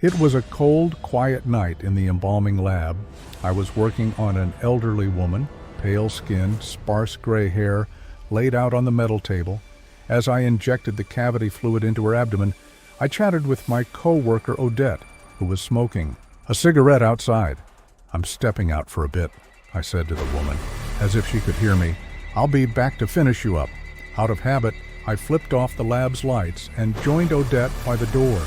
It was a cold, quiet night in the embalming lab. I was working on an elderly woman, pale skin, sparse gray hair, laid out on the metal table. As I injected the cavity fluid into her abdomen, I chatted with my co-worker Odette, who was smoking a cigarette outside. "I'm stepping out for a bit," I said to the woman, as if she could hear me. "I'll be back to finish you up." Out of habit, I flipped off the lab's lights and joined Odette by the door.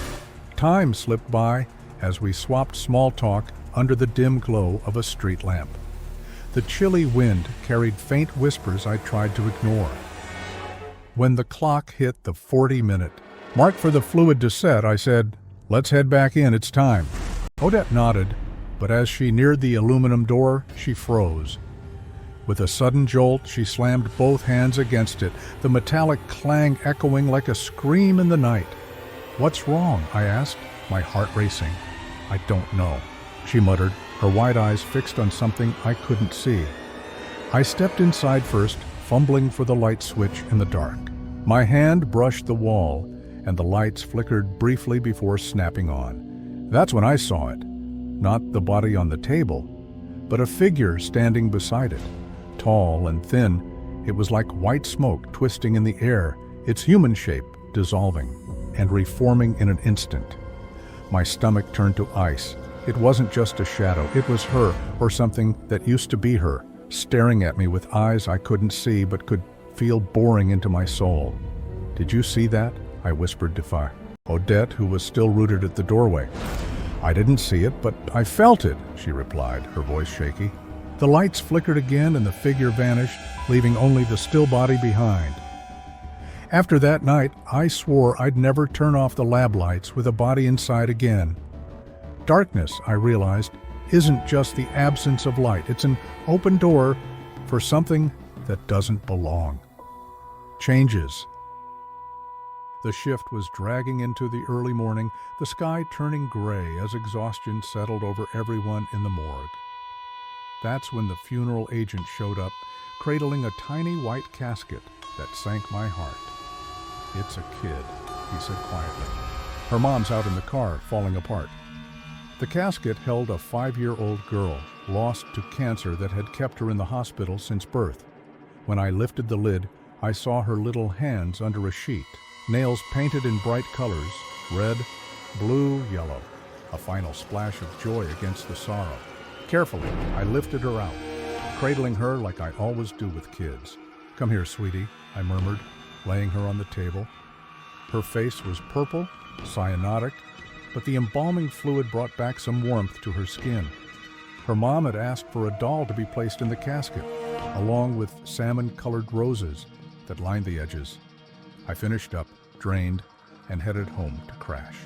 Time slipped by as we swapped small talk under the dim glow of a street lamp. The chilly wind carried faint whispers I tried to ignore. When the clock hit the 40-minute mark for the fluid to set, I said, "Let's head back in, it's time." Odette nodded, but as she neared the aluminum door, she froze. With a sudden jolt, she slammed both hands against it, the metallic clang echoing like a scream in the night. "What's wrong?" I asked, my heart racing. "I don't know," she muttered, her wide eyes fixed on something I couldn't see. I stepped inside first, fumbling for the light switch in the dark. My hand brushed the wall, and the lights flickered briefly before snapping on. That's when I saw it. Not the body on the table, but a figure standing beside it. Tall and thin, it was like white smoke twisting in the air, its human shape dissolving and reforming in an instant. My stomach turned to ice. It wasn't just a shadow, it was her, or something that used to be her, staring at me with eyes I couldn't see but could feel boring into my soul. "Did you see that?" I whispered to Odette, who was still rooted at the doorway. "I didn't see it, but I felt it," she replied, her voice shaky. The lights flickered again and the figure vanished, leaving only the still body behind. After that night, I swore I'd never turn off the lab lights with a body inside again. Darkness, I realized, isn't just the absence of light. It's an open door for something that doesn't belong. Changes. The shift was dragging into the early morning, the sky turning gray as exhaustion settled over everyone in the morgue. That's when the funeral agent showed up, cradling a tiny white casket that sank my heart. "It's a kid," he said quietly. "Her mom's out in the car, falling apart." The casket held a 5-year-old girl, lost to cancer that had kept her in the hospital since birth. When I lifted the lid, I saw her little hands under a sheet, nails painted in bright colors, red, blue, yellow, a final splash of joy against the sorrow. Carefully, I lifted her out, cradling her like I always do with kids. "Come here, sweetie," I murmured, laying her on the table. Her face was purple, cyanotic, but the embalming fluid brought back some warmth to her skin. Her mom had asked for a doll to be placed in the casket, along with salmon-colored roses that lined the edges. I finished up, drained, and headed home to crash.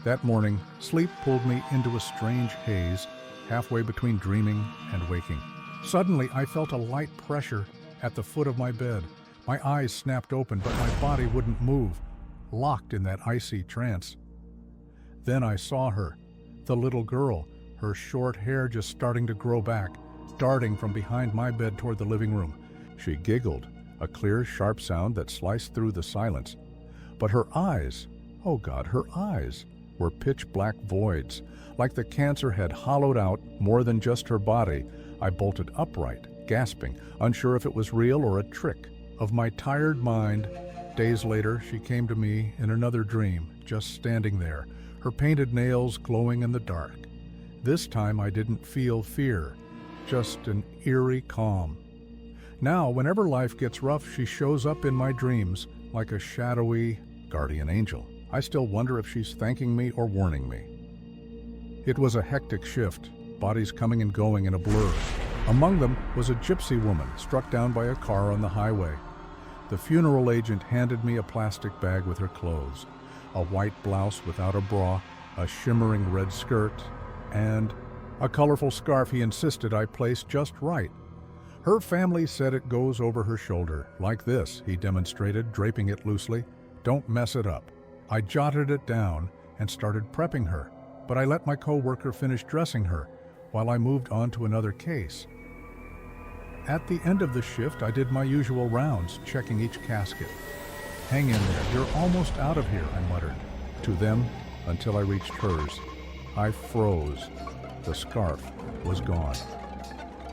That morning, sleep pulled me into a strange haze, halfway between dreaming and waking. Suddenly, I felt a light pressure at the foot of my bed. My eyes snapped open, but my body wouldn't move, locked in that icy trance. Then I saw her, the little girl, her short hair just starting to grow back, darting from behind my bed toward the living room. She giggled, a clear, sharp sound that sliced through the silence. But her eyes, oh God, her eyes, were pitch-black voids. Like the cancer had hollowed out more than just her body, I bolted upright, gasping, unsure if it was real or a trick of my tired mind. Days later, she came to me in another dream, just standing there, her painted nails glowing in the dark. This time I didn't feel fear, just an eerie calm. Now, whenever life gets rough, she shows up in my dreams like a shadowy guardian angel. I still wonder if she's thanking me or warning me. It was a hectic shift, bodies coming and going in a blur. Among them was a gypsy woman struck down by a car on the highway. The funeral agent handed me a plastic bag with her clothes, a white blouse without a bra, a shimmering red skirt, and a colorful scarf he insisted I placed just right. Her family said it goes over her shoulder, like this, he demonstrated, draping it loosely. "Don't mess it up." I jotted it down and started prepping her, but I let my co-worker finish dressing her while I moved on to another case. At the end of the shift, I did my usual rounds, checking each casket. "Hang in there, you're almost out of here," I muttered. To them, until I reached hers. I froze. The scarf was gone.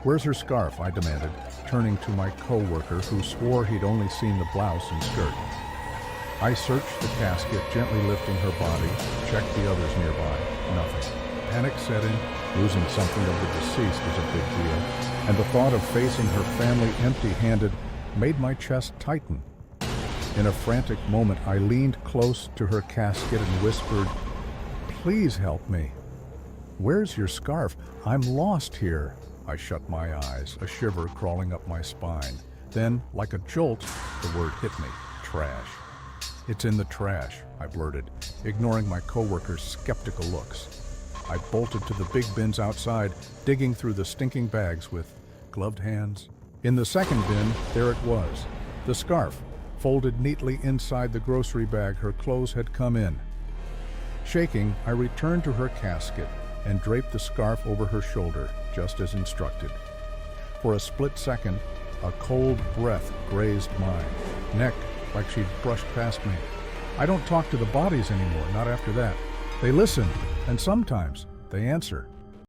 "Where's her scarf?" I demanded, turning to my co-worker who swore he'd only seen the blouse and skirt. I searched the casket, gently lifting her body, checked the others nearby. Nothing. Panic set in. Losing something of the deceased was a big deal, and the thought of facing her family empty-handed made my chest tighten. In a frantic moment, I leaned close to her casket and whispered, "Please help me. Where's your scarf? I'm lost here." I shut my eyes, a shiver crawling up my spine. Then, like a jolt, the word hit me: trash. "It's in the trash," I blurted, ignoring my coworker's skeptical looks. I bolted to the big bins outside, digging through the stinking bags with gloved hands. In the second bin, there it was, the scarf, folded neatly inside the grocery bag her clothes had come in. Shaking, I returned to her casket and draped the scarf over her shoulder, just as instructed. For a split second, a cold breath grazed my neck like she'd brushed past me. I don't talk to the bodies anymore, not after that. They listen, and sometimes they answer.